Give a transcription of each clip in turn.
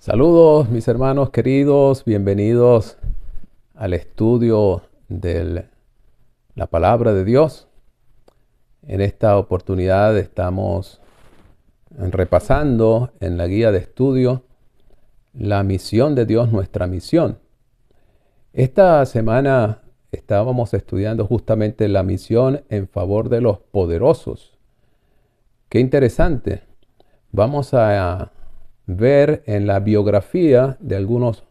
Saludos mis hermanos queridos, bienvenidos al estudio de la palabra de Dios. En esta oportunidad estamos repasando en la guía de estudio la misión de Dios, nuestra misión. Esta semana estábamos estudiando justamente la misión en favor de los poderosos. Qué interesante. Vamos a ver en la biografía de algunos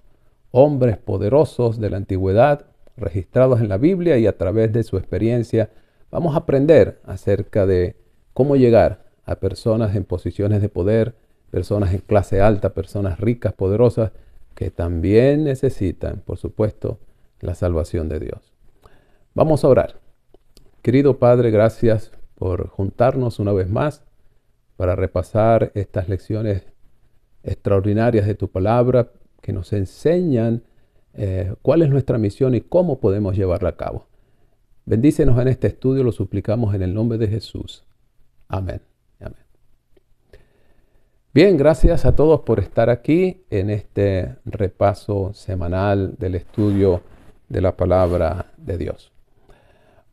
hombres poderosos de la antigüedad registrados en la Biblia, y a través de su experiencia vamos a aprender acerca de cómo llegar a personas en posiciones de poder, personas en clase alta, personas ricas, poderosas, que también necesitan, por supuesto, la salvación de Dios. Vamos a orar. Querido Padre, gracias por juntarnos una vez más para repasar estas lecciones extraordinarias de tu palabra que nos enseñan cuál es nuestra misión y cómo podemos llevarla a cabo. Bendícenos en este estudio, lo suplicamos en el nombre de Jesús. Amén. Amén. Bien, gracias a todos por estar aquí en este repaso semanal del estudio de la palabra de Dios.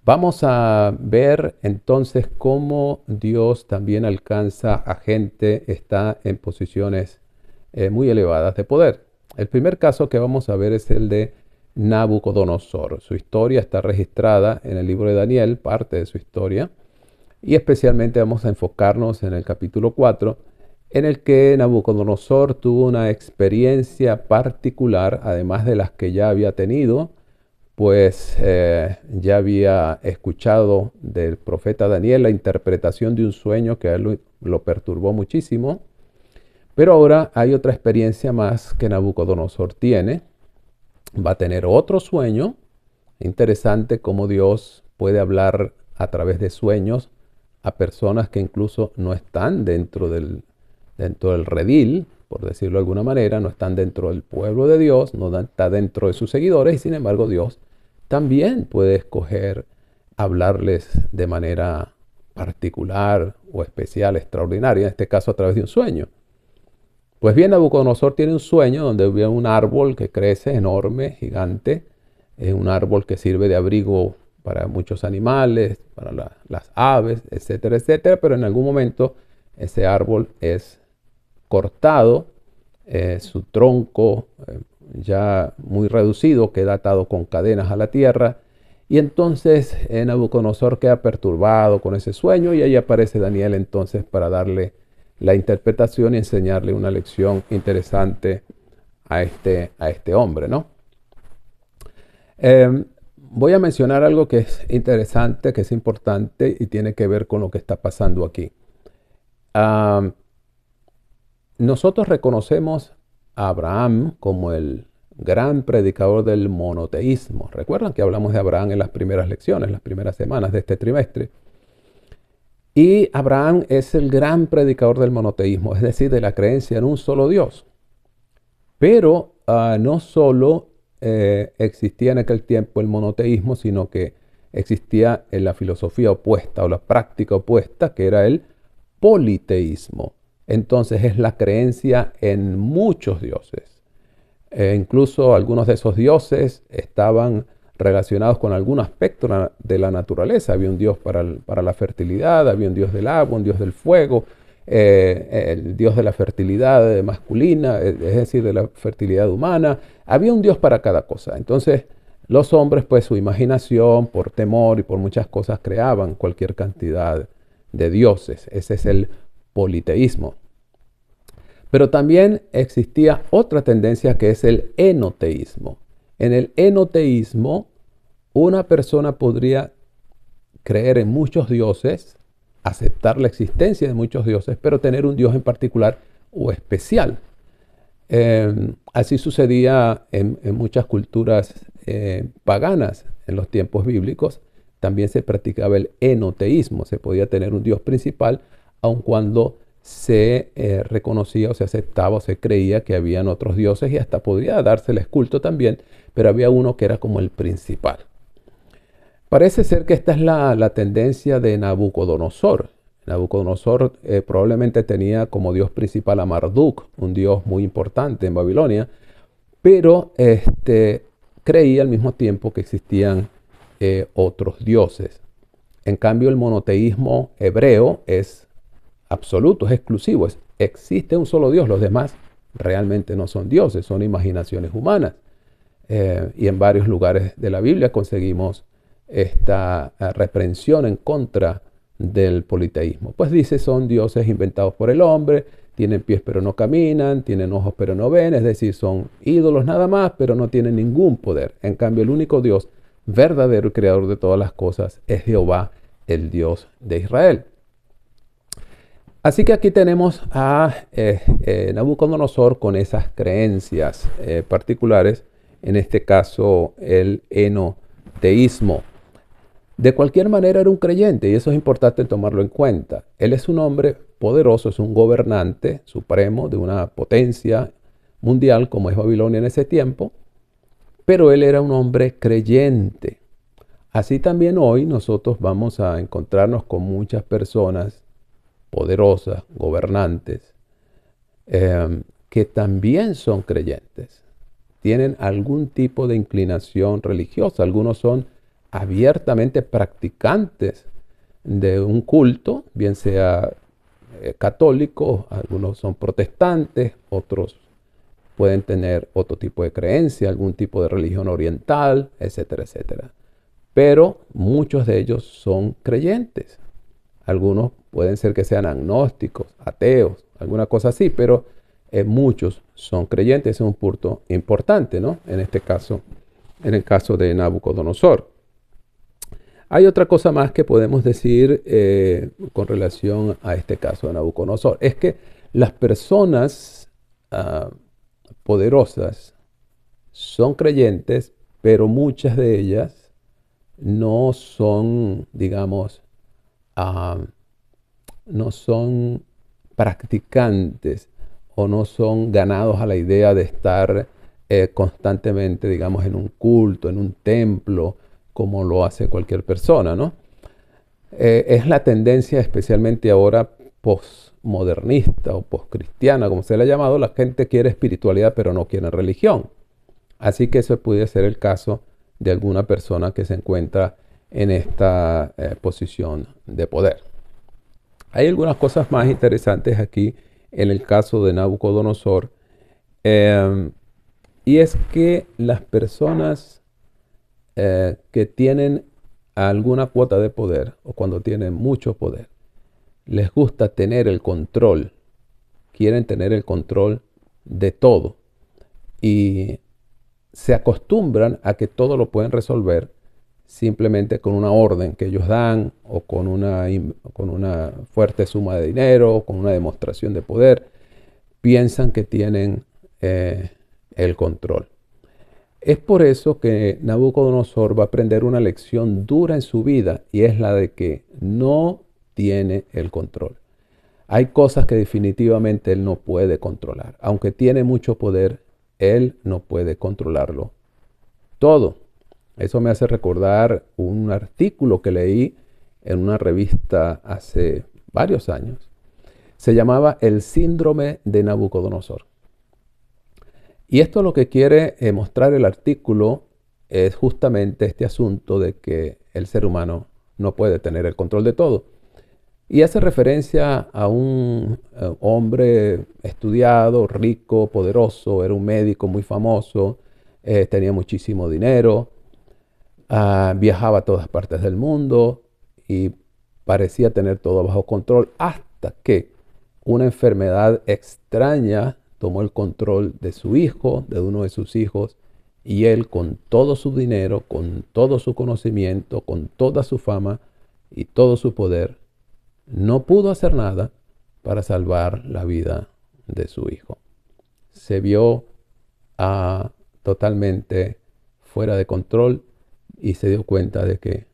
Vamos a ver entonces cómo Dios también alcanza a gente, está en posiciones muy elevadas de poder. El primer caso que vamos a ver es el de Nabucodonosor. Su historia está registrada en el libro de Daniel, parte de su historia, y especialmente vamos a enfocarnos en el capítulo 4, en el que Nabucodonosor tuvo una experiencia particular, además de las que ya había tenido, pues ya había escuchado del profeta Daniel la interpretación de un sueño que a él lo perturbó muchísimo. Pero ahora hay otra experiencia más que Nabucodonosor tiene. Va a tener otro sueño. Interesante cómo Dios puede hablar a través de sueños a personas que incluso no están dentro del redil, por decirlo de alguna manera, no están dentro del pueblo de Dios, no está dentro de sus seguidores, y sin embargo Dios también puede escoger hablarles de manera particular o especial, extraordinaria, en este caso a través de un sueño. Pues bien, Nabucodonosor tiene un sueño donde ve un árbol que crece enorme, gigante, es un árbol que sirve de abrigo para muchos animales, para las aves, etcétera, etcétera, pero en algún momento ese árbol es cortado, su tronco ya muy reducido queda atado con cadenas a la tierra, y entonces Nabucodonosor queda perturbado con ese sueño, y ahí aparece Daniel entonces para darle la interpretación y enseñarle una lección interesante a este hombre, ¿no? Voy a mencionar algo que es interesante, que es importante y tiene que ver con lo que está pasando aquí. Nosotros reconocemos a Abraham como el gran predicador del monoteísmo. Recuerdan que hablamos de Abraham en las primeras lecciones, las primeras semanas de este trimestre. Y Abraham es el gran predicador del monoteísmo, es decir, de la creencia en un solo Dios. Pero no solo existía en aquel tiempo el monoteísmo, sino que existía la filosofía opuesta o la práctica opuesta, que era el politeísmo. Entonces es la creencia en muchos dioses. Incluso algunos de esos dioses estaban relacionados con algún aspecto de la naturaleza. Había un dios para la fertilidad, había un dios del agua, un dios del fuego, el dios de la fertilidad masculina, es decir, de la fertilidad humana. Había un dios para cada cosa. Entonces los hombres, pues su imaginación, por temor y por muchas cosas, creaban cualquier cantidad de dioses. Ese es el politeísmo. Pero también existía otra tendencia, que es el enoteísmo. En el enoteísmo, una persona podría creer en muchos dioses, aceptar la existencia de muchos dioses, pero tener un dios en particular o especial. Así sucedía en muchas culturas paganas en los tiempos bíblicos. También se practicaba el enoteísmo. Se podía tener un dios principal, aun cuando se reconocía o se aceptaba o se creía que habían otros dioses, y hasta podría dárseles culto también, pero había uno que era como el principal. Parece ser que esta es la tendencia de Nabucodonosor. Nabucodonosor probablemente tenía como dios principal a Marduk, un dios muy importante en Babilonia, pero creía al mismo tiempo que existían otros dioses. En cambio, el monoteísmo hebreo es absoluto, es exclusivo. Existe un solo Dios, los demás realmente no son dioses, son imaginaciones humanas. Y en varios lugares de la Biblia conseguimos esta reprensión en contra del politeísmo. Pues dice, son dioses inventados por el hombre, tienen pies pero no caminan, tienen ojos pero no ven, es decir, son ídolos nada más, pero no tienen ningún poder. En cambio, el único Dios verdadero y creador de todas las cosas es Jehová, el Dios de Israel. Así que aquí tenemos a Nabucodonosor con esas creencias particulares, en este caso el enoteísmo. De cualquier manera era un creyente y eso es importante tomarlo en cuenta. Él es un hombre poderoso, es un gobernante supremo de una potencia mundial como es Babilonia en ese tiempo, pero él era un hombre creyente. Así también hoy nosotros vamos a encontrarnos con muchas personas poderosas, gobernantes, que también son creyentes. Tienen algún tipo de inclinación religiosa. Algunos son abiertamente practicantes de un culto, bien sea católico, algunos son protestantes, otros pueden tener otro tipo de creencia, algún tipo de religión oriental, etcétera, etcétera. Pero muchos de ellos son creyentes. Algunos pueden ser que sean agnósticos, ateos, alguna cosa así, pero muchos son creyentes. Ese es un punto importante, ¿no? En este caso, en el caso de Nabucodonosor. Hay otra cosa más que podemos decir con relación a este caso de Nabucodonosor. Es que las personas poderosas son creyentes, pero muchas de ellas no son, digamos, no son practicantes o no son ganados a la idea de estar constantemente, digamos, en un culto, en un templo, como lo hace cualquier persona, ¿no? Es la tendencia, especialmente ahora postmodernista o postcristiana, como se le ha llamado, la gente quiere espiritualidad pero no quiere religión. Así que eso puede ser el caso de alguna persona que se encuentra en esta posición de poder. Hay algunas cosas más interesantes aquí en el caso de Nabucodonosor, y es que las personas que tienen alguna cuota de poder o cuando tienen mucho poder, les gusta tener el control, quieren tener el control de todo y se acostumbran a que todo lo pueden resolver simplemente con una orden que ellos dan o con una fuerte suma de dinero o con una demostración de poder. Piensan que tienen el control. Es por eso que Nabucodonosor va a aprender una lección dura en su vida y es la de que no tiene el control. Hay cosas que definitivamente él no puede controlar. Aunque tiene mucho poder, él no puede controlarlo todo. Eso me hace recordar un artículo que leí en una revista hace varios años. Se llamaba El síndrome de Nabucodonosor. Y esto lo que quiere mostrar el artículo es justamente este asunto de que el ser humano no puede tener el control de todo. Y hace referencia a un hombre estudiado, rico, poderoso, era un médico muy famoso, tenía muchísimo dinero, viajaba a todas partes del mundo y parecía tener todo bajo control hasta que una enfermedad extraña tomó el control de su hijo, de uno de sus hijos, y él con todo su dinero, con todo su conocimiento, con toda su fama y todo su poder, no pudo hacer nada para salvar la vida de su hijo. Se vio totalmente fuera de control y se dio cuenta de que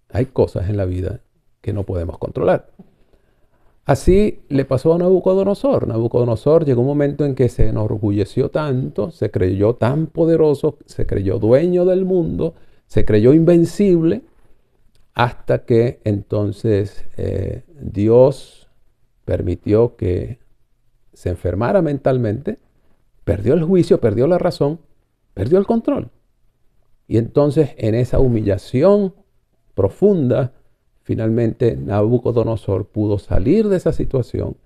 hay cosas en la vida que no podemos controlar. Así le pasó a Nabucodonosor. Nabucodonosor llegó un momento en que se enorgulleció tanto, se creyó tan poderoso, se creyó dueño del mundo, se creyó invencible, hasta que entonces Dios permitió que se enfermara mentalmente, perdió el juicio, perdió la razón, perdió el control. Y entonces en esa humillación profunda, finalmente Nabucodonosor pudo salir de esa situación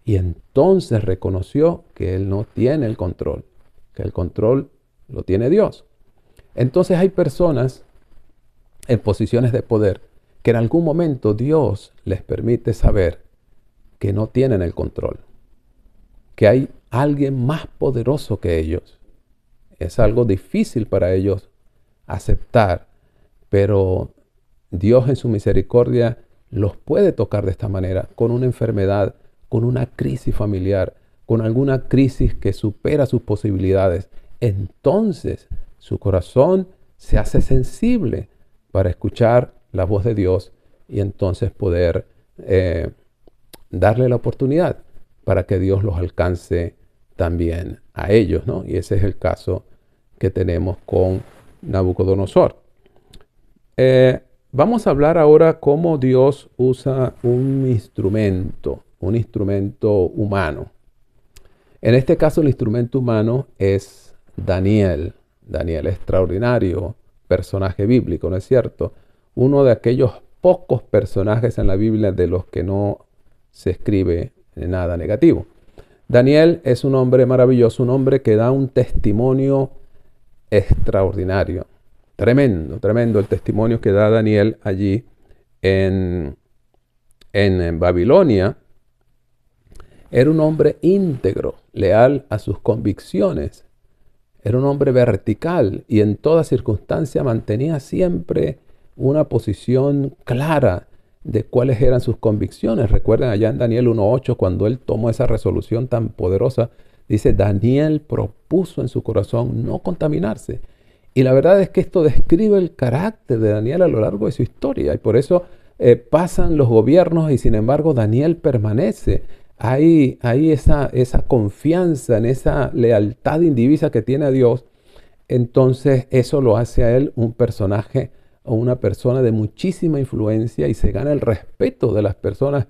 y entonces reconoció que él no tiene el control, que el control lo tiene Dios. Entonces hay personas en posiciones de poder que en algún momento Dios les permite saber que no tienen el control, que hay alguien más poderoso que ellos. Es algo difícil para ellos aceptar, pero Dios en su misericordia los puede tocar de esta manera, con una enfermedad, con una crisis familiar, con alguna crisis que supera sus posibilidades. Entonces su corazón se hace sensible para escuchar la voz de Dios y entonces poder darle la oportunidad para que Dios los alcance también a ellos, ¿no? Y ese es el caso que tenemos con Nabucodonosor. Vamos a hablar ahora cómo Dios usa un instrumento humano. En este caso el instrumento humano es Daniel. Daniel, extraordinario personaje bíblico, ¿no es cierto? Uno de aquellos pocos personajes en la Biblia de los que no se escribe nada negativo. Daniel es un hombre maravilloso, un hombre que da un testimonio extraordinario. Tremendo, tremendo el testimonio que da Daniel allí en Babilonia. Era un hombre íntegro, leal a sus convicciones. Era un hombre vertical y en toda circunstancia mantenía siempre una posición clara de cuáles eran sus convicciones. Recuerden allá en Daniel 1:8, cuando él tomó esa resolución tan poderosa, dice, Daniel propuso en su corazón no contaminarse. Y la verdad es que esto describe el carácter de Daniel a lo largo de su historia. Y por eso pasan los gobiernos y sin embargo Daniel permanece. Hay esa confianza en esa lealtad indivisa que tiene a Dios. Entonces eso lo hace a él un personaje o una persona de muchísima influencia y se gana el respeto de las personas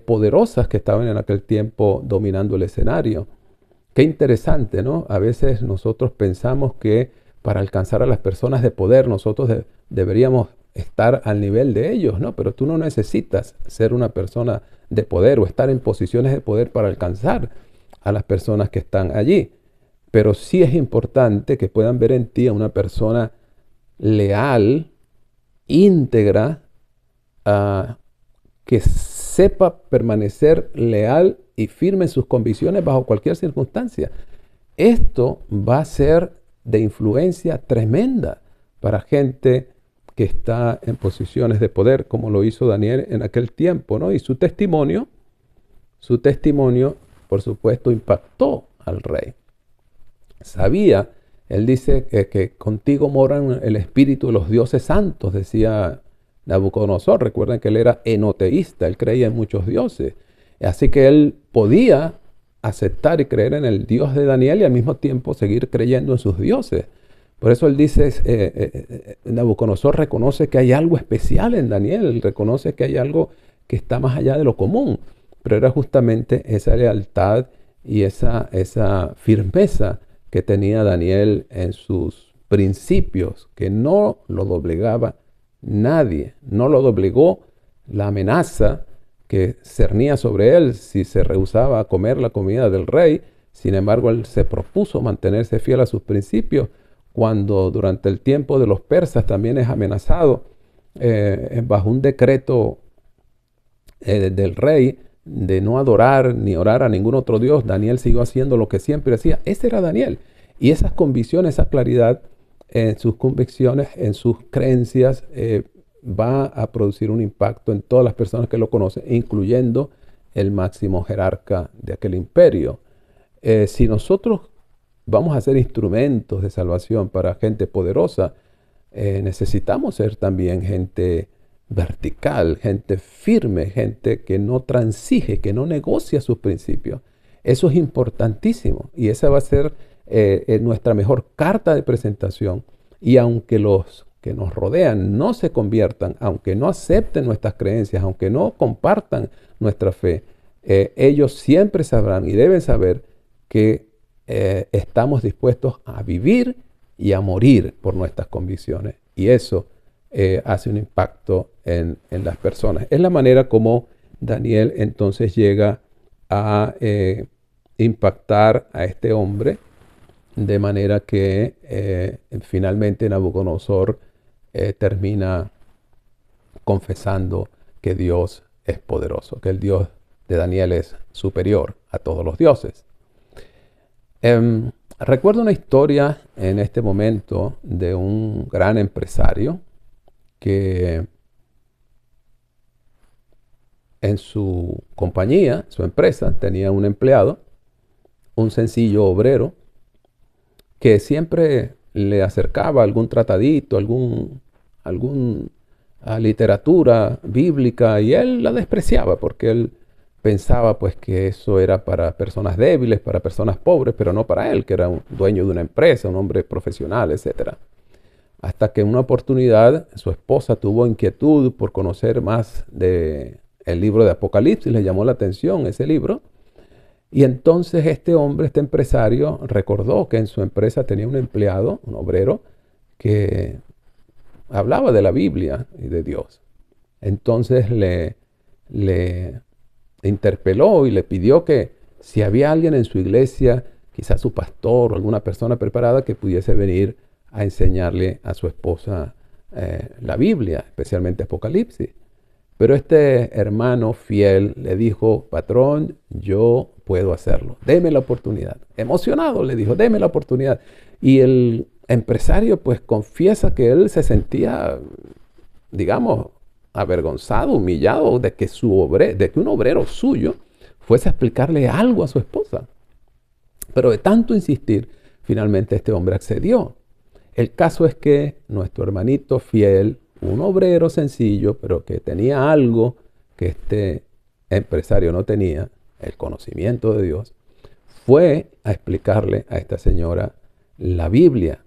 poderosas que estaban en aquel tiempo dominando el escenario. Qué interesante, ¿no? A veces nosotros pensamos que para alcanzar a las personas de poder nosotros deberíamos estar al nivel de ellos, ¿no? Pero tú no necesitas ser una persona de poder o estar en posiciones de poder para alcanzar a las personas que están allí. Pero sí es importante que puedan ver en ti a una persona leal, íntegra, que sepa permanecer leal y firme en sus convicciones bajo cualquier circunstancia. Esto va a ser de influencia tremenda para gente que está en posiciones de poder, como lo hizo Daniel en aquel tiempo, ¿no? Y su testimonio, por supuesto, impactó al rey. Sabía, él dice que contigo moran el espíritu de los dioses santos, decía Nabucodonosor. Recuerden que él era enoteísta, él creía en muchos dioses. Así que él podía aceptar y creer en el Dios de Daniel y al mismo tiempo seguir creyendo en sus dioses. Por eso él dice, Nabucodonosor reconoce que hay algo especial en Daniel, él reconoce que hay algo que está más allá de lo común, pero era justamente esa lealtad y esa firmeza que tenía Daniel en sus principios, que no lo doblegaba nadie, no lo doblegó la amenaza que cernía sobre él si se rehusaba a comer la comida del rey. Sin embargo, él se propuso mantenerse fiel a sus principios cuando durante el tiempo de los persas también es amenazado bajo un decreto del rey de no adorar ni orar a ningún otro Dios. Daniel siguió haciendo lo que siempre hacía. Ese era Daniel. Y esas convicciones, esa claridad en sus convicciones, en sus creencias, va a producir un impacto en todas las personas que lo conocen, incluyendo el máximo jerarca de aquel imperio. Si nosotros vamos a ser instrumentos de salvación para gente poderosa, necesitamos ser también gente vertical, gente firme, gente que no transige, que no negocia sus principios. Eso es importantísimo y esa va a ser nuestra mejor carta de presentación. Y aunque los que nos rodean no se conviertan, aunque no acepten nuestras creencias, aunque no compartan nuestra fe, ellos siempre sabrán y deben saber que estamos dispuestos a vivir y a morir por nuestras convicciones. Y eso hace un impacto en las personas. Es la manera como Daniel entonces llega a impactar a este hombre, de manera que finalmente Nabucodonosor termina confesando que Dios es poderoso, que el Dios de Daniel es superior a todos los dioses. Recuerdo una historia en este momento de un gran empresario que en su compañía, su empresa, tenía un empleado, un sencillo obrero, que siempre le acercaba algún tratadito, algún literatura bíblica, y él la despreciaba porque él pensaba pues que eso era para personas débiles, para personas pobres, pero no para él, que era un dueño de una empresa, un hombre profesional, etc. Hasta que en una oportunidad su esposa tuvo inquietud por conocer más del libro de Apocalipsis, le llamó la atención ese libro. Y entonces este hombre, este empresario, recordó que en su empresa tenía un empleado, un obrero, que hablaba de la Biblia y de Dios. Entonces le interpeló y le pidió que si había alguien en su iglesia, quizás su pastor o alguna persona preparada, que pudiese venir a enseñarle a su esposa la Biblia, especialmente Apocalipsis. Pero este hermano fiel le dijo: patrón, yo puedo hacerlo, deme la oportunidad. Emocionado le dijo: deme la oportunidad. Y el empresario pues confiesa que él se sentía, digamos, avergonzado, humillado de que un obrero suyo fuese a explicarle algo a su esposa. Pero de tanto insistir, finalmente este hombre accedió. El caso es que nuestro hermanito fiel, un obrero sencillo, pero que tenía algo que este empresario no tenía, el conocimiento de Dios, fue a explicarle a esta señora la Biblia.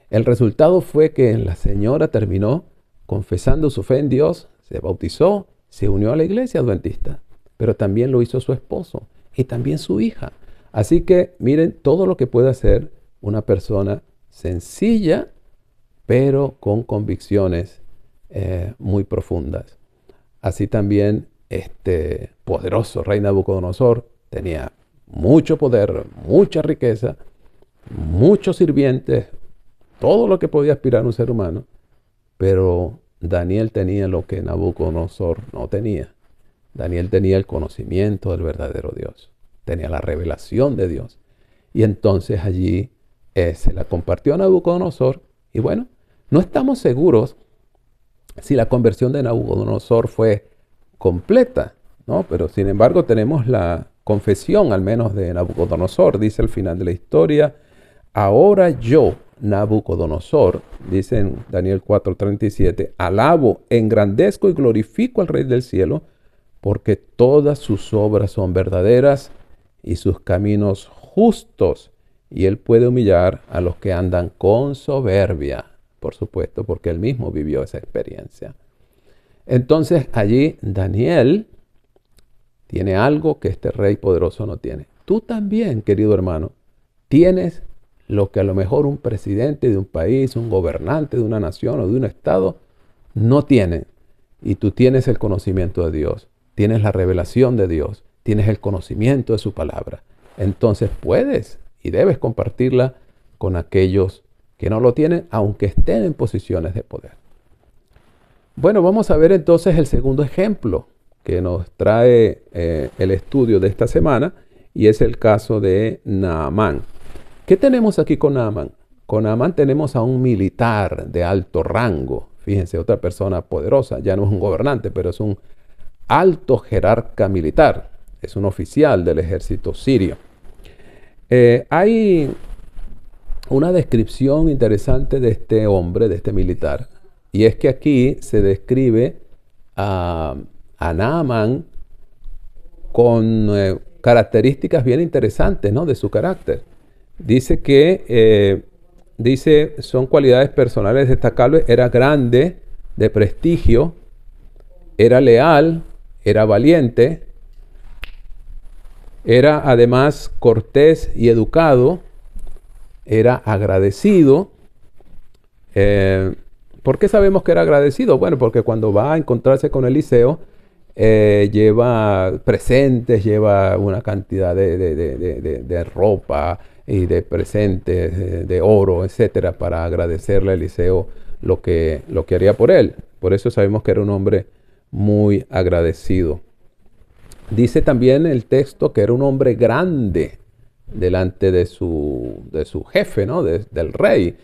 El resultado fue que la señora terminó confesando su fe en Dios, se bautizó, se unió a la iglesia adventista, pero también lo hizo su esposo y también su hija. Así que miren todo lo que puede hacer una persona sencilla, pero con convicciones muy profundas. Así también este poderoso rey Nabucodonosor tenía mucho poder, mucha riqueza, muchos sirvientes, todo lo que podía aspirar un ser humano, pero Daniel tenía lo que Nabucodonosor no tenía. Daniel tenía el conocimiento del verdadero Dios, tenía la revelación de Dios, y entonces allí se la compartió a Nabucodonosor. Y bueno, no estamos seguros si la conversión de Nabucodonosor fue completa, ¿no? Pero sin embargo tenemos la confesión al menos de Nabucodonosor. Dice al final de la historia: ahora yo, Nabucodonosor, dice en Daniel 4:37, alabo, engrandezco y glorifico al Rey del cielo, porque todas sus obras son verdaderas y sus caminos justos, y él puede humillar a los que andan con soberbia, por supuesto, porque él mismo vivió esa experiencia. Entonces allí Daniel tiene algo que este rey poderoso no tiene. Tú también, querido hermano, tienes lo que a lo mejor un presidente de un país, un gobernante de una nación o de un estado no tienen. Y tú tienes el conocimiento de Dios, tienes la revelación de Dios, tienes el conocimiento de su palabra. Entonces puedes y debes compartirla con aquellos que no lo tienen, aunque estén en posiciones de poder. Bueno, vamos a ver entonces el segundo ejemplo que nos trae el estudio de esta semana, y es el caso de Naamán. ¿Qué tenemos aquí con Naamán? Con Naamán tenemos a un militar de alto rango. Fíjense, otra persona poderosa, ya no es un gobernante, pero es un alto jerarca militar. Es un oficial del ejército sirio. Hay una descripción interesante de este hombre, de este militar, y es que aquí se describe a Naamán con características bien interesantes, ¿no?, de su carácter. Dice que dice, son cualidades personales destacables. Era grande, de prestigio, era leal, era valiente, era además cortés y educado, era agradecido. ¿Por qué sabemos que era agradecido? Bueno, porque cuando va a encontrarse con Eliseo, lleva presentes, lleva una cantidad de ropa y de presentes, de oro, etcétera, para agradecerle a Eliseo lo que haría por él. Por eso sabemos que era un hombre muy agradecido. Dice también el texto que era un hombre grande delante de su jefe, ¿no? Del rey.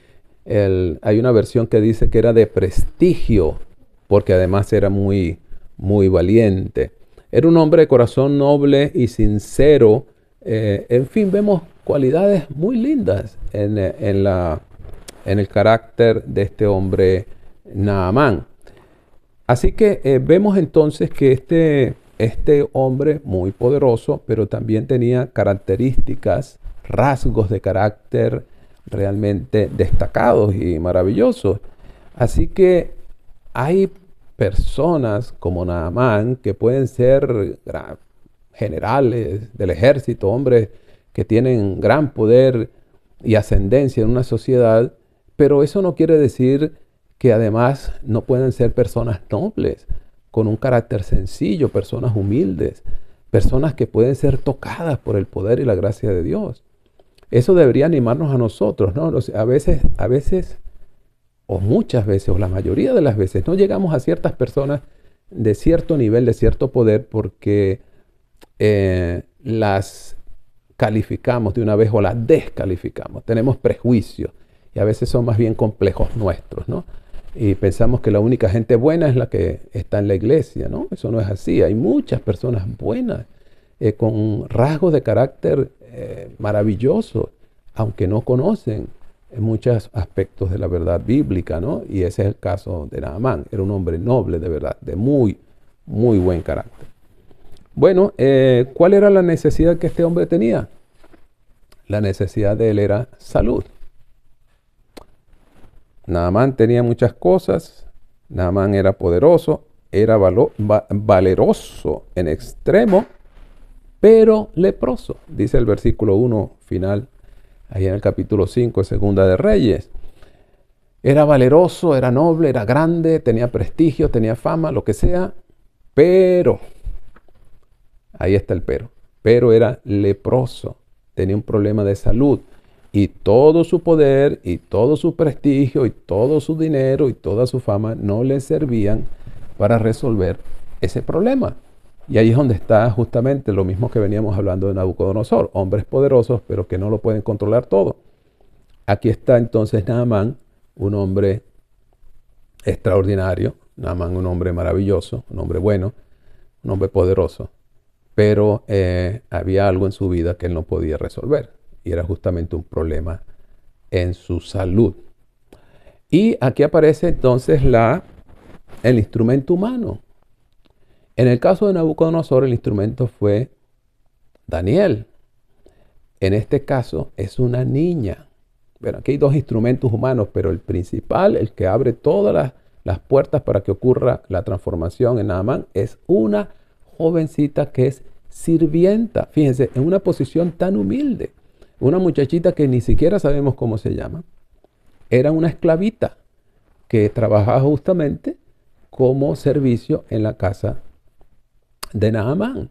Hay una versión que dice que era de prestigio, porque además era muy, muy valiente. Era un hombre de corazón noble y sincero. En fin, vemos cualidades muy lindas en el carácter de este hombre Naamán. Así que vemos entonces que este hombre muy poderoso, pero también tenía características, rasgos de carácter realmente destacados y maravillosos. Así que hay personas como Naamán que pueden ser generales del ejército, hombres que tienen gran poder y ascendencia en una sociedad, pero eso no quiere decir que además no pueden ser personas nobles, con un carácter sencillo, personas humildes, personas que pueden ser tocadas por el poder y la gracia de Dios. Eso debería animarnos a nosotros, ¿no? A veces, o muchas veces, o la mayoría de las veces, no llegamos a ciertas personas de cierto nivel, de cierto poder, porque las calificamos de una vez o las descalificamos. Tenemos prejuicios y a veces son más bien complejos nuestros, ¿no? Y pensamos que la única gente buena es la que está en la iglesia, ¿no? Eso no es así. Hay muchas personas buenas, con rasgos de carácter maravillosos, aunque no conocen muchos aspectos de la verdad bíblica, ¿no? Y ese es el caso de Naamán. Era un hombre noble, de verdad, de muy, muy buen carácter. Bueno, ¿cuál era la necesidad que este hombre tenía? La necesidad de él era salud. Naamán tenía muchas cosas. Naamán era poderoso, era valeroso en extremo, pero leproso. Dice el versículo 1 final, ahí en el capítulo 5 de Segunda de Reyes. Era valeroso, era noble, era grande, tenía prestigio, tenía fama, lo que sea, pero, ahí está el pero era leproso, tenía un problema de salud. Y todo su poder, y todo su prestigio, y todo su dinero, y toda su fama no le servían para resolver ese problema. Y ahí es donde está justamente lo mismo que veníamos hablando de Nabucodonosor. Hombres poderosos, pero que no lo pueden controlar todo. Aquí está entonces Naamán, un hombre extraordinario. Naamán, un hombre maravilloso, un hombre bueno, un hombre poderoso. Pero había algo en su vida que él no podía resolver. Y era justamente un problema en su salud. Y aquí aparece entonces el instrumento humano. En el caso de Nabucodonosor, el instrumento fue Daniel. En este caso es una niña. Bueno, aquí hay dos instrumentos humanos, pero el principal, el que abre todas las puertas para que ocurra la transformación en Naamán, es una jovencita que es sirvienta. Fíjense, en una posición tan humilde. Una muchachita que ni siquiera sabemos cómo se llama. Era una esclavita que trabajaba justamente como servicio en la casa de Naamán.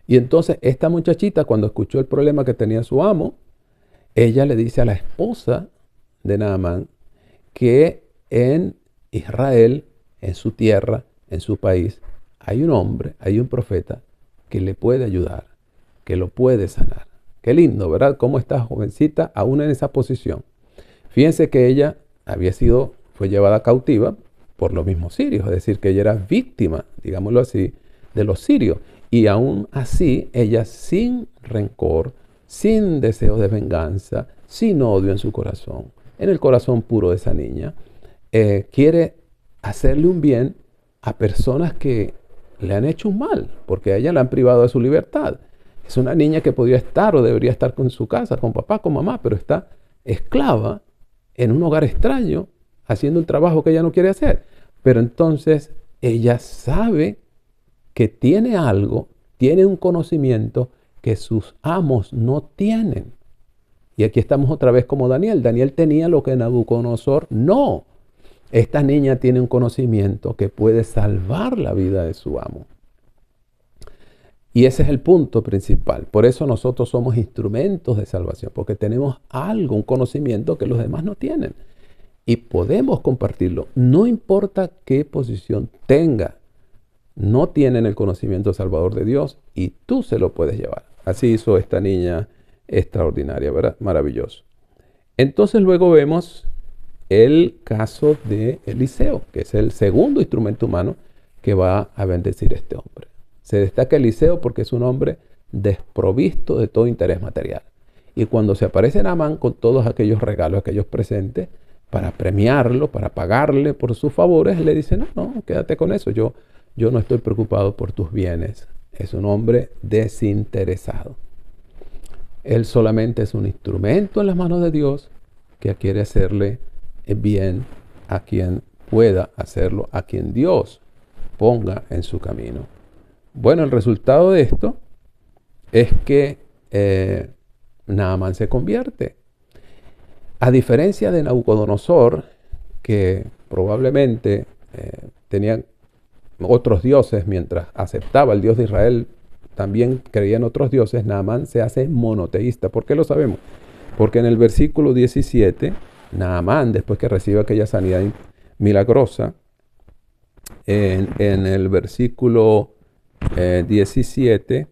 Y entonces esta muchachita, cuando escuchó el problema que tenía su amo, ella le dice a la esposa de Naamán que en Israel, en su tierra, en su país, hay un hombre, hay un profeta que le puede ayudar, que lo puede sanar. Qué lindo, ¿verdad? Cómo esta jovencita, aún en esa posición. Fíjense que ella fue llevada cautiva por los mismos sirios, es decir, que ella era víctima, digámoslo así, de los sirios. Y aún así, ella sin rencor, sin deseo de venganza, sin odio en su corazón, en el corazón puro de esa niña, quiere hacerle un bien a personas que le han hecho un mal, porque a ella la han privado de su libertad. Es una niña que podría estar o debería estar con su casa, con papá, con mamá, pero está esclava en un hogar extraño, haciendo un trabajo que ella no quiere hacer. Pero entonces ella sabe que tiene algo, tiene un conocimiento que sus amos no tienen. Y aquí estamos otra vez como Daniel. Daniel tenía lo que Nabucodonosor no. Esta niña tiene un conocimiento que puede salvar la vida de su amo. Y ese es el punto principal. Por eso nosotros somos instrumentos de salvación, porque tenemos algo, un conocimiento que los demás no tienen. Y podemos compartirlo. No importa qué posición tenga, no tienen el conocimiento salvador de Dios y tú se lo puedes llevar. Así hizo esta niña extraordinaria, ¿verdad? Maravilloso. Entonces luego vemos el caso de Eliseo, que es el segundo instrumento humano que va a bendecir a este hombre. Se destaca Eliseo porque es un hombre desprovisto de todo interés material. Y cuando se aparece Naamán con todos aquellos regalos, aquellos presentes, para premiarlo, para pagarle por sus favores, le dice, no, quédate con eso, yo no estoy preocupado por tus bienes. Es un hombre desinteresado. Él solamente es un instrumento en las manos de Dios que quiere hacerle bien a quien pueda hacerlo, a quien Dios ponga en su camino. Bueno, el resultado de esto es que Naamán se convierte. A diferencia de Nabucodonosor, que probablemente tenía otros dioses, mientras aceptaba el Dios de Israel, también creía en otros dioses, Naamán se hace monoteísta. ¿Por qué lo sabemos? Porque en el versículo 17, Naamán, después que recibe aquella sanidad milagrosa, en el versículo 17,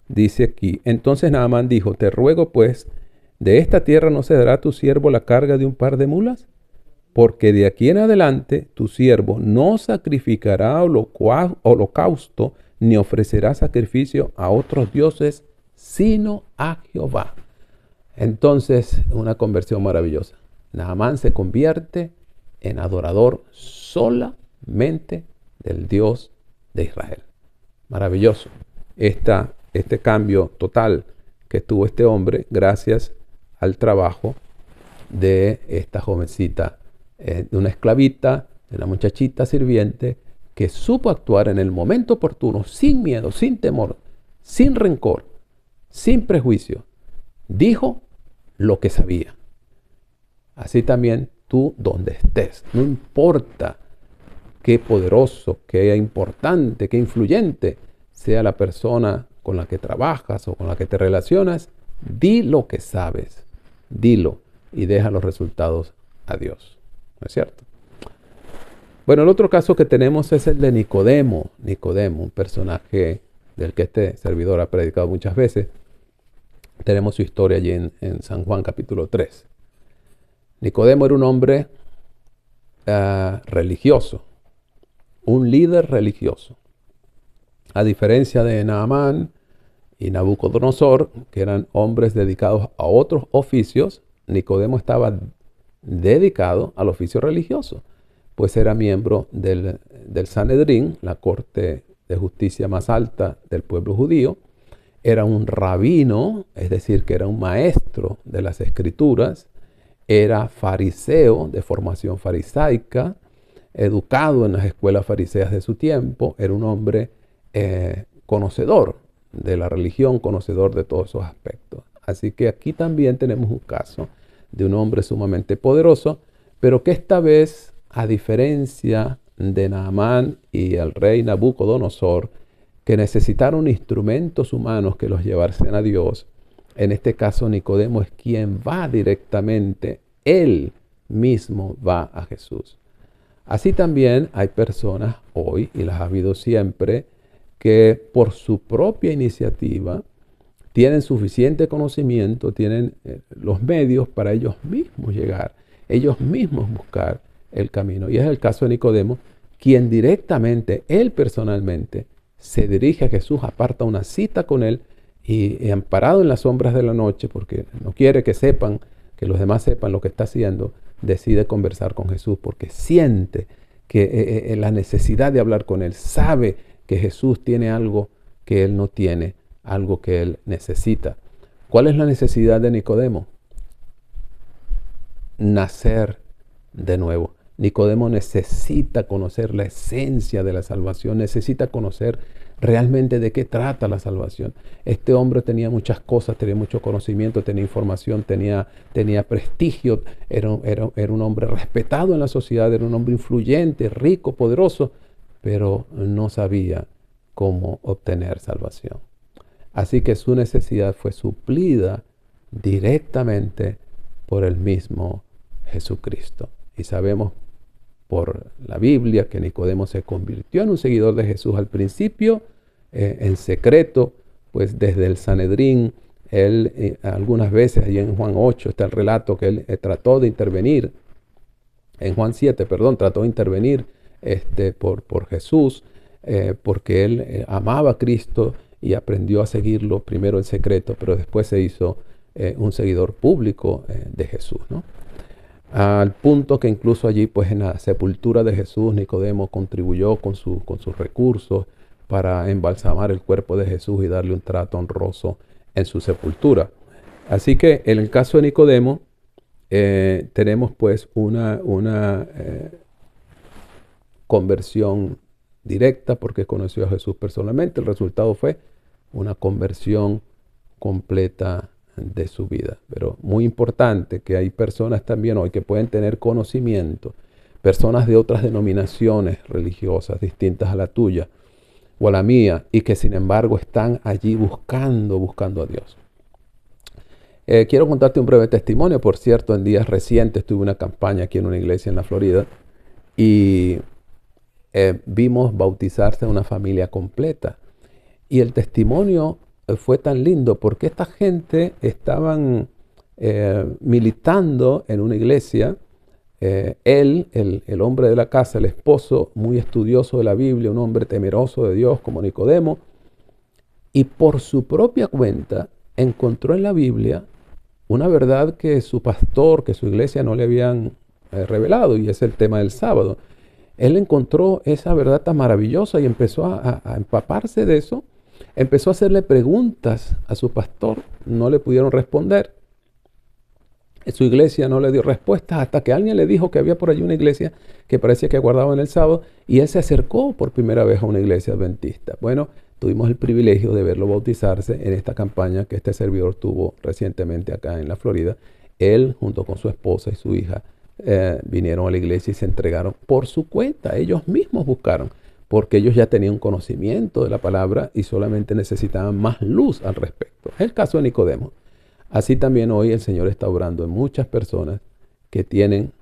dice aquí, entonces Naamán dijo, te ruego pues, ¿de esta tierra no se dará a tu siervo la carga de un par de mulas? Porque de aquí en adelante tu siervo no sacrificará holocausto ni ofrecerá sacrificio a otros dioses, sino a Jehová. Entonces, una conversión maravillosa. Naamán se convierte en adorador solamente del Dios de Israel. Maravilloso. Este cambio total que tuvo este hombre gracias al trabajo de esta jovencita, de una esclavita, de una muchachita sirviente que supo actuar en el momento oportuno, sin miedo, sin temor, sin rencor, sin prejuicio. Dijo lo que sabía. Así también tú donde estés, no importa qué poderoso, qué importante, qué influyente sea la persona con la que trabajas o con la que te relacionas, di lo que sabes, dilo y deja los resultados a Dios. ¿No es cierto? Bueno, el otro caso que tenemos es el de Nicodemo. Nicodemo, un personaje del que este servidor ha predicado muchas veces. Tenemos su historia allí en San Juan capítulo 3. Nicodemo era un hombre religioso, un líder religioso. A diferencia de Naamán y Nabucodonosor, que eran hombres dedicados a otros oficios, Nicodemo estaba dedicado al oficio religioso, pues era miembro del Sanedrín, la corte de justicia más alta del pueblo judío. Era un rabino, es decir, que era un maestro de las escrituras. Era fariseo, de formación farisaica, educado en las escuelas fariseas de su tiempo. Era un hombre conocedor de la religión, conocedor de todos esos aspectos. Así que aquí también tenemos un caso de un hombre sumamente poderoso, pero que esta vez, a diferencia de Naamán y el rey Nabucodonosor, que necesitaron instrumentos humanos que los llevasen a Dios, en este caso Nicodemo es quien va directamente, él mismo va a Jesús. Así también hay personas hoy, y las ha habido siempre, que por su propia iniciativa tienen suficiente conocimiento, tienen los medios para ellos mismos llegar, ellos mismos buscar el camino. Y es el caso de Nicodemo, quien directamente, él personalmente, se dirige a Jesús, aparta una cita con él y amparado en las sombras de la noche, porque no quiere que sepan, que los demás sepan lo que está haciendo, decide conversar con Jesús porque siente que la necesidad de hablar con él, sabe que Jesús tiene algo que él no tiene, algo que él necesita. ¿Cuál es la necesidad de Nicodemo? nacer de nuevo. Nicodemo necesita conocer la esencia de la salvación, necesita conocer realmente de qué trata la salvación. Este hombre tenía muchas cosas, tenía mucho conocimiento, tenía información, tenía prestigio, era un hombre respetado en la sociedad, era un hombre influyente, rico, poderoso, pero no sabía cómo obtener salvación. Así que su necesidad fue suplida directamente por el mismo Jesucristo. Y sabemos por la Biblia que Nicodemo se convirtió en un seguidor de Jesús al principio, en secreto, pues desde el Sanedrín. Él algunas veces, allí en Juan 8 está el relato que él trató de intervenir, en Juan 7, perdón, trató de intervenir por Jesús, porque él amaba a Cristo y aprendió a seguirlo primero en secreto, pero después se hizo un seguidor público de Jesús, ¿no? Al punto que incluso allí, pues en la sepultura de Jesús, Nicodemo contribuyó con sus recursos para embalsamar el cuerpo de Jesús y darle un trato honroso en su sepultura. Así que en el caso de Nicodemo, tenemos pues una conversión directa porque conoció a Jesús personalmente. El resultado fue una conversión completa de su vida. Pero muy importante que hay personas también hoy que pueden tener conocimiento, personas de otras denominaciones religiosas distintas a la tuya o a la mía, y que sin embargo están allí buscando a Dios. Quiero contarte un breve testimonio. Por cierto, en días recientes tuve una campaña aquí en una iglesia en la Florida y vimos bautizarse a una familia completa. Y el testimonio fue tan lindo porque esta gente estaban militando en una iglesia. Él, el hombre de la casa, el esposo, muy estudioso de la Biblia, un hombre temeroso de Dios como Nicodemo, y por su propia cuenta encontró en la Biblia una verdad que su pastor, que su iglesia no le habían revelado, y es el tema del sábado. Él encontró esa verdad tan maravillosa y empezó a empaparse de eso. Empezó a hacerle preguntas a su pastor, no le pudieron responder. Su iglesia no le dio respuestas hasta que alguien le dijo que había por allí una iglesia que parecía que guardaba en el sábado, y él se acercó por primera vez a una iglesia adventista. Bueno, tuvimos el privilegio de verlo bautizarse en esta campaña que este servidor tuvo recientemente acá en la Florida. Él, junto con su esposa y su hija, vinieron a la iglesia y se entregaron por su cuenta. Ellos mismos buscaron, porque ellos ya tenían conocimiento de la palabra y solamente necesitaban más luz al respecto. Es el caso de Nicodemo. Así también hoy el Señor está obrando en muchas personas que tienen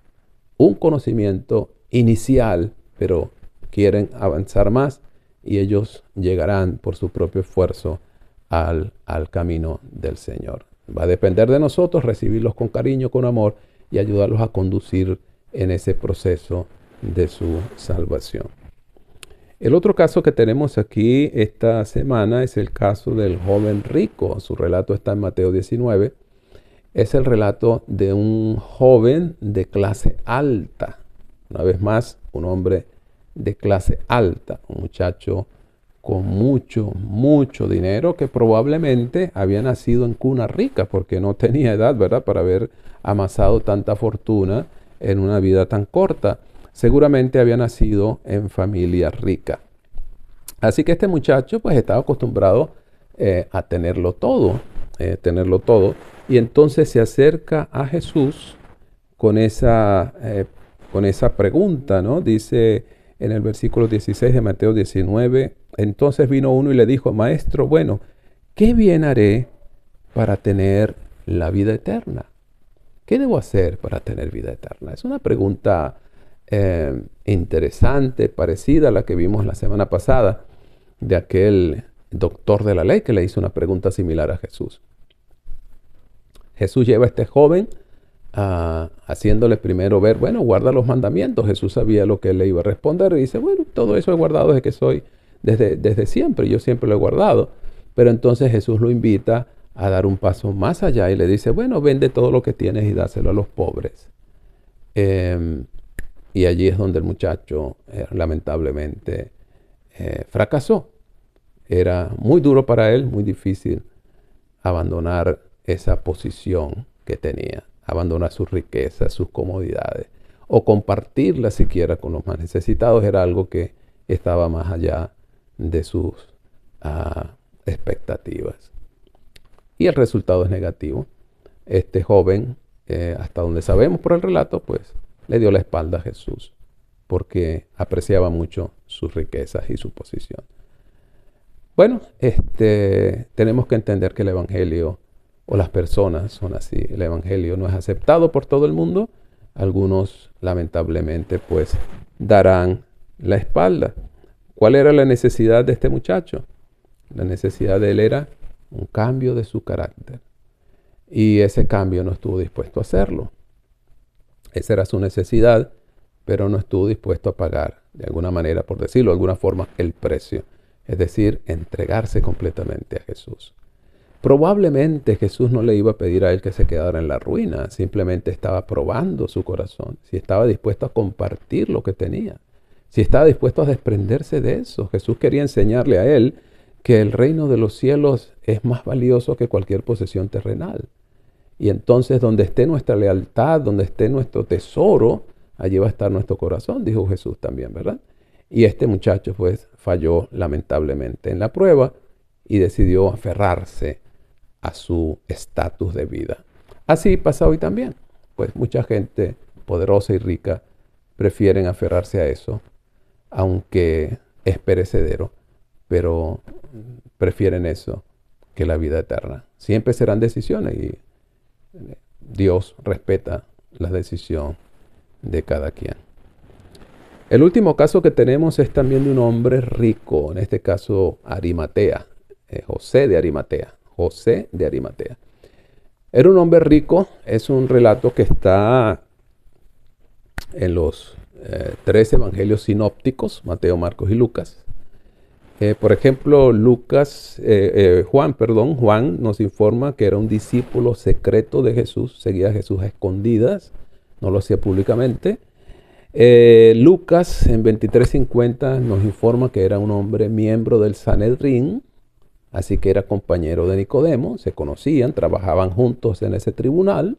un conocimiento inicial, pero quieren avanzar más, y ellos llegarán por su propio esfuerzo al camino del Señor. Va a depender de nosotros recibirlos con cariño, con amor, y ayudarlos a conducir en ese proceso de su salvación. El otro caso que tenemos aquí esta semana es el caso del joven rico. Su relato está en Mateo 19. Es el relato de un joven de clase alta. Una vez más, un hombre de clase alta, un muchacho con mucho dinero, que probablemente había nacido en cuna rica porque no tenía edad, ¿verdad?, para haber amasado tanta fortuna en una vida tan corta. Seguramente había nacido en familia rica. Así que este muchacho pues estaba acostumbrado a tenerlo todo, y entonces se acerca a Jesús con esa pregunta, ¿no? Dice en el versículo 16 de Mateo 19, entonces vino uno y le dijo, Maestro, bueno, ¿qué bien haré para tener la vida eterna? ¿Qué debo hacer para tener vida eterna? Es una pregunta interesante, parecida a la que vimos la semana pasada de aquel doctor de la ley que le hizo una pregunta similar a Jesús. Jesús lleva a este joven haciéndole primero ver, bueno, guarda los mandamientos. Jesús sabía lo que él le iba a responder y dice, bueno, todo eso he guardado desde que soy, desde siempre, yo siempre lo he guardado. Pero entonces Jesús lo invita a dar un paso más allá y le dice, bueno, vende todo lo que tienes y dáselo a los pobres. Y allí es donde el muchacho lamentablemente fracasó. Era muy duro para él, muy difícil abandonar esa posición que tenía. abandonar sus riquezas, sus comodidades, o compartirlas siquiera con los más necesitados, era algo que estaba más allá de sus expectativas. Y el resultado es negativo. Este joven, hasta donde sabemos por el relato, pues le dio la espalda a Jesús, porque apreciaba mucho sus riquezas y su posición. Bueno, tenemos que entender que el Evangelio, o las personas son así, el Evangelio no es aceptado por todo el mundo. Algunos, lamentablemente, pues darán la espalda. ¿Cuál era la necesidad de este muchacho? La necesidad de él era un cambio de su carácter. Y ese cambio no estuvo dispuesto a hacerlo. Esa era su necesidad, pero no estuvo dispuesto a pagar, de alguna manera, por decirlo de alguna forma, el precio. Es decir, entregarse completamente a Jesús. Probablemente Jesús no le iba a pedir a él que se quedara en la ruina, simplemente estaba probando su corazón, si estaba dispuesto a compartir lo que tenía, si estaba dispuesto a desprenderse de eso. Jesús quería enseñarle a él que el reino de los cielos es más valioso que cualquier posesión terrenal. Y entonces donde esté nuestra lealtad, donde esté nuestro tesoro, allí va a estar nuestro corazón, dijo Jesús también, ¿verdad? Y este muchacho pues falló lamentablemente en la prueba y decidió aferrarse a su estatus de vida. Así pasa hoy también. Pues mucha gente poderosa y rica prefieren aferrarse a eso, aunque es perecedero, pero prefieren eso que la vida eterna. Siempre serán decisiones y Dios respeta la decisión de cada quien. El último caso que tenemos es también de un hombre rico, en este caso Arimatea, José de Arimatea. José de Arimatea. Era un hombre rico, es un relato que está en los 3 evangelios sinópticos, Mateo, Marcos y Lucas. Por ejemplo, Juan nos informa que era un discípulo secreto de Jesús, seguía a Jesús a escondidas, no lo hacía públicamente. Lucas en 23:50 nos informa que era un hombre miembro del Sanedrín, así que era compañero de Nicodemo, se conocían, trabajaban juntos en ese tribunal,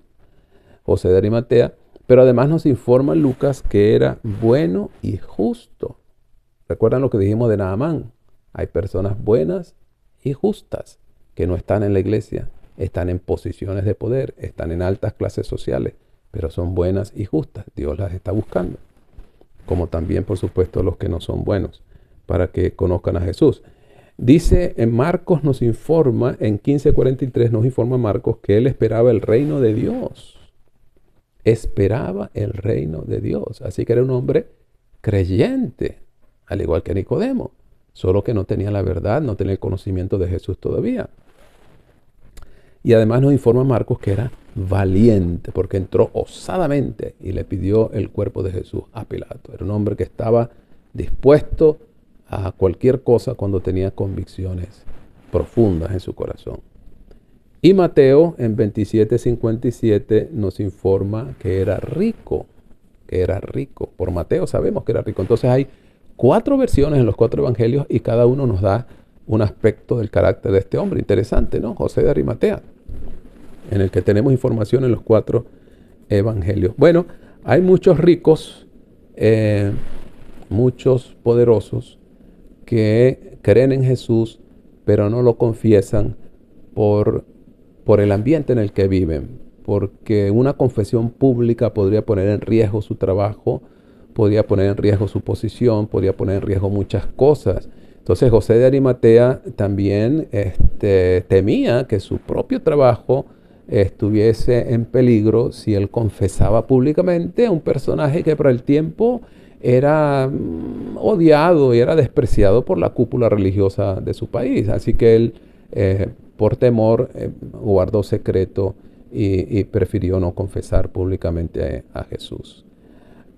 José de Arimatea, pero además nos informa Lucas que era bueno y justo. ¿Recuerdan lo que dijimos de Naamán? Hay personas buenas y justas que no están en la iglesia, están en posiciones de poder, están en altas clases sociales, pero son buenas y justas. Dios las está buscando, como también, por supuesto, los que no son buenos, para que conozcan a Jesús. Dice en Marcos, nos informa, en 15:43 nos informa Marcos que él esperaba el reino de Dios. Esperaba el reino de Dios. Así que era un hombre creyente, al igual que Nicodemo, solo que no tenía la verdad, no tenía el conocimiento de Jesús todavía. Y además nos informa Marcos que era valiente, porque entró osadamente y le pidió el cuerpo de Jesús a Pilato. Era un hombre que estaba dispuesto a cualquier cosa cuando tenía convicciones profundas en su corazón. Y Mateo en 27:57 nos informa que era rico, Por Mateo sabemos que era rico. Entonces hay 4 versiones en los 4 evangelios y cada uno nos da un aspecto del carácter de este hombre. Interesante, ¿no? José de Arimatea, en el que tenemos información en los 4 evangelios. Bueno, hay muchos ricos, muchos poderosos, que creen en Jesús, pero no lo confiesan por el ambiente en el que viven, porque una confesión pública podría poner en riesgo su trabajo, podría poner en riesgo su posición, podría poner en riesgo muchas cosas. Entonces José de Arimatea también temía que su propio trabajo estuviese en peligro si él confesaba públicamente a un personaje que para el tiempo era odiado y era despreciado por la cúpula religiosa de su país. Así que él, por temor, guardó secreto y prefirió no confesar públicamente a Jesús.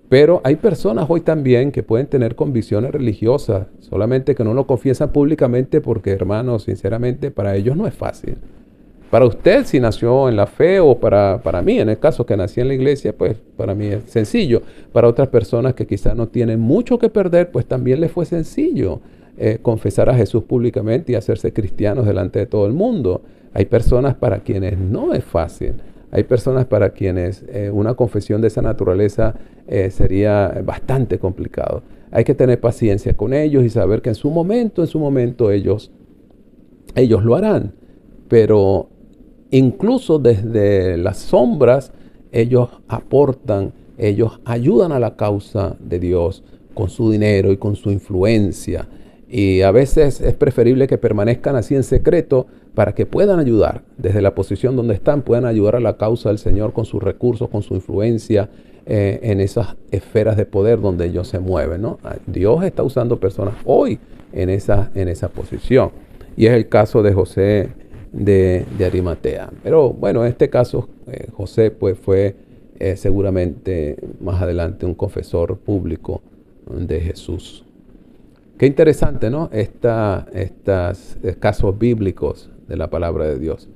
Pero hay personas hoy también que pueden tener convicciones religiosas, solamente que no lo confiesan públicamente porque, hermanos, sinceramente, para ellos no es fácil. Para usted, si nació en la fe, o para mí, en el caso que nací en la iglesia, pues para mí es sencillo. Para otras personas que quizás no tienen mucho que perder, pues también les fue sencillo confesar a Jesús públicamente y hacerse cristianos delante de todo el mundo. Hay personas para quienes no es fácil. Hay personas para quienes una confesión de esa naturaleza sería bastante complicado. Hay que tener paciencia con ellos y saber que en su momento ellos lo harán. Pero incluso desde las sombras, ellos aportan, ellos ayudan a la causa de Dios con su dinero y con su influencia. Y a veces es preferible que permanezcan así en secreto para que puedan ayudar, desde la posición donde están, puedan ayudar a la causa del Señor con sus recursos, con su influencia en esas esferas de poder donde ellos se mueven, ¿no? Dios está usando personas hoy en esa posición. Y es el caso de José de Arimatea. Pero bueno, en este caso José pues fue seguramente más adelante un confesor público de Jesús. Qué interesante, ¿no? Estos casos bíblicos de la palabra de Dios.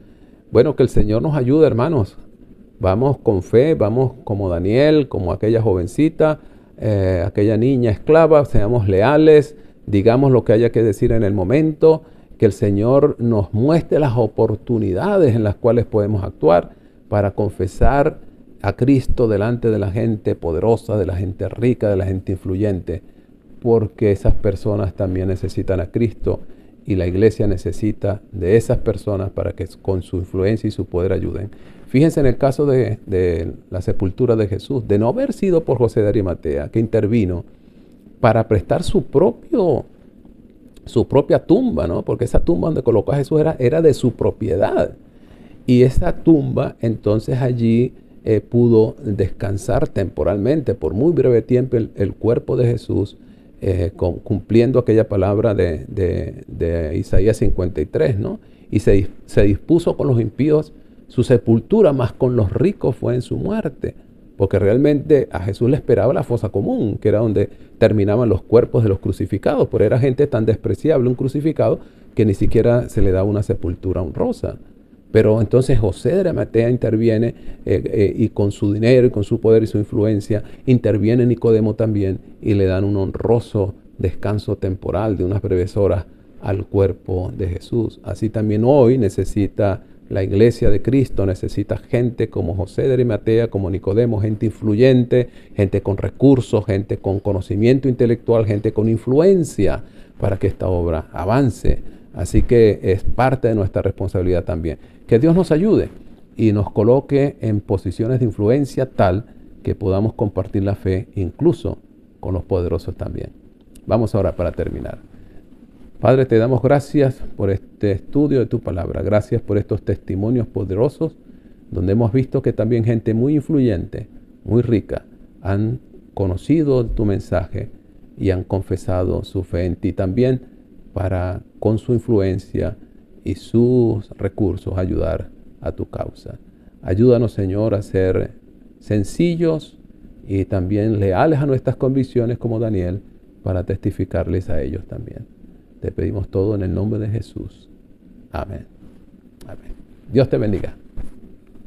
Bueno, que el Señor nos ayude, hermanos. Vamos con fe, vamos como Daniel, como aquella jovencita, aquella niña esclava, seamos leales, digamos lo que haya que decir en el momento, que el Señor nos muestre las oportunidades en las cuales podemos actuar para confesar a Cristo delante de la gente poderosa, de la gente rica, de la gente influyente, porque esas personas también necesitan a Cristo y la iglesia necesita de esas personas para que con su influencia y su poder ayuden. Fíjense en el caso de la sepultura de Jesús, de no haber sido por José de Arimatea, que intervino para prestar su propia tumba, ¿no? Porque esa tumba donde colocó a Jesús era de su propiedad. Y esa tumba, entonces allí pudo descansar temporalmente, por muy breve tiempo, el cuerpo de Jesús, cumpliendo aquella palabra de Isaías 53, ¿no? Y se dispuso con los impíos su sepultura, más con los ricos fue en su muerte. Porque realmente a Jesús le esperaba la fosa común, que era donde terminaban los cuerpos de los crucificados. Pero era gente tan despreciable, un crucificado, que ni siquiera se le daba una sepultura honrosa. Pero entonces José de Arimatea interviene y con su dinero y con su poder y su influencia interviene Nicodemo también y le dan un honroso descanso temporal de unas breves horas al cuerpo de Jesús. Así también hoy necesita la iglesia de Cristo, necesita gente como José de Arimatea, como Nicodemo, gente influyente, gente con recursos, gente con conocimiento intelectual, gente con influencia para que esta obra avance. Así que es parte de nuestra responsabilidad también. Que Dios nos ayude y nos coloque en posiciones de influencia tal que podamos compartir la fe incluso con los poderosos también. Vamos ahora para terminar. Padre, te damos gracias por este estudio de tu palabra. Gracias por estos testimonios poderosos donde hemos visto que también gente muy influyente, muy rica, han conocido tu mensaje y han confesado su fe en ti también para, con su influencia y sus recursos, ayudar a tu causa. Ayúdanos, Señor, a ser sencillos y también leales a nuestras convicciones como Daniel para testificarles a ellos también. Te pedimos todo en el nombre de Jesús. Amén. Amén. Dios te bendiga.